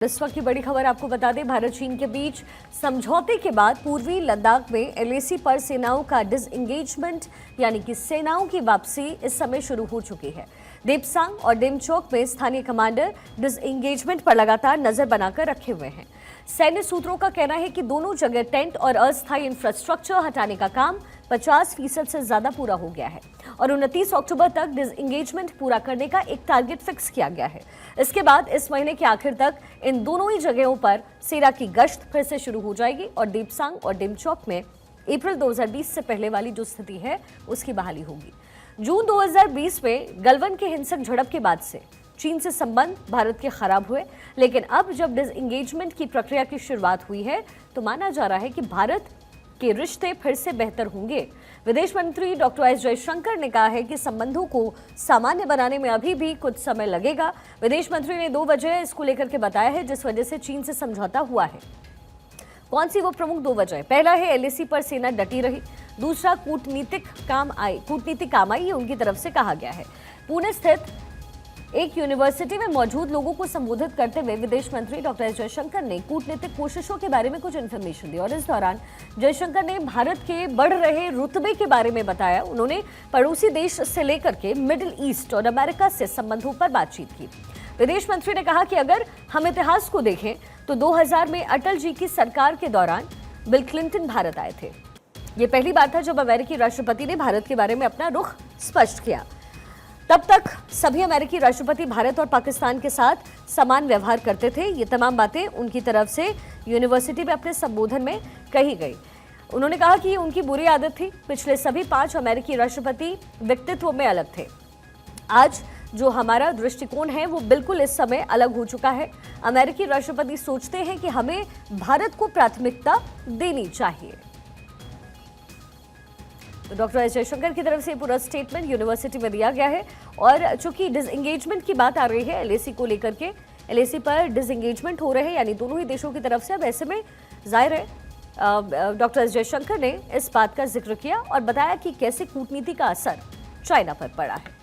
इस वक्त की बड़ी खबर आपको बता दें, भारत चीन के बीच समझौते के बाद पूर्वी लद्दाख में एलएसी पर सेनाओं का डिसएंगेजमेंट यानी कि सेनाओं की वापसी इस समय शुरू हो चुकी है। देपसांग और डेमचोक में स्थानीय कमांडर डिसएंगेजमेंट पर लगातार नजर बनाकर रखे हुए हैं। सैन्य सूत्रों का कहना है कि दोनों जगह टेंट और अस्थायी इंफ्रास्ट्रक्चर हटाने का काम 50% से ज्यादा पूरा हो गया है और 29 अक्टूबर तक डिसएंगेजमेंट पूरा करने का एक टारगेट फिक्स किया गया है। इसके बाद इस महीने के आखिर तक इन दोनों ही जगहों पर सेना की गश्त फिर से शुरू हो जाएगी और देपसांग और डेमचोक में अप्रैल 2020 से पहले वाली जो स्थिति है उसकी बहाली होगी। जून 2020 में गलवान के हिंसक झड़प के बाद से चीन से संबंध भारत के खराब हुए, लेकिन अब जब डिसएंगेजमेंट की प्रक्रिया की शुरुआत हुई है तो माना जा रहा है कि भारत के रिश्ते फिर से बेहतर होंगे। विदेश मंत्री डॉक्टर एस जयशंकर ने कहा है कि संबंधों को सामान्य बनाने में अभी भी कुछ समय लगेगा। विदेश मंत्री ने 2 वजह इसको लेकर के बताया है जिस वजह से चीन से समझौता हुआ है। कौन सी वो प्रमुख 2 वजह? पहला है एलएसी पर सेना डटी रही, दूसरा कूटनीतिक काम आई, ये उनकी तरफ से कहा गया है। पुणे स्थित एक यूनिवर्सिटी में मौजूद लोगों को संबोधित करते हुए विदेश मंत्री डॉक्टर एस जयशंकर ने कूटनीतिक कोशिशों के बारे में कुछ इन्फॉर्मेशन दी और इस दौरान जयशंकर ने भारत के बढ़ रहे रुतबे के बारे में बताया। उन्होंने पड़ोसी देश से लेकर के मिडिल ईस्ट और अमेरिका से संबंधों पर बातचीत की। विदेश मंत्री ने कहा कि अगर हम इतिहास को देखें तो 2000 में अटल जी की सरकार के दौरान बिल क्लिंटन भारत आए थे। ये पहली बार था जब अमेरिकी राष्ट्रपति ने भारत के बारे में अपना रुख स्पष्ट किया। तब तक सभी अमेरिकी राष्ट्रपति भारत और पाकिस्तान के साथ समान व्यवहार करते थे। ये तमाम बातें उनकी तरफ से यूनिवर्सिटी में अपने संबोधन में कही गई। उन्होंने कहा कि ये उनकी बुरी आदत थी। पिछले सभी 5 अमेरिकी राष्ट्रपति व्यक्तित्व में अलग थे। आज जो हमारा दृष्टिकोण है वो बिल्कुल इस समय अलग हो चुका है। अमेरिकी राष्ट्रपति सोचते हैं कि हमें भारत को प्राथमिकता देनी चाहिए। तो डॉक्टर एस जयशंकर की तरफ से पूरा स्टेटमेंट यूनिवर्सिटी में दिया गया है और चूंकि डिसएंगेजमेंट की बात आ रही है एलएसी को लेकर के, एलएसी पर डिसएंगेजमेंट हो रहे हैं यानी दोनों ही देशों की तरफ से, अब ऐसे में जाहिर है डॉक्टर एस जयशंकर ने इस बात का जिक्र किया और बताया कि कैसे कूटनीति का असर चाइना पर पड़ा है।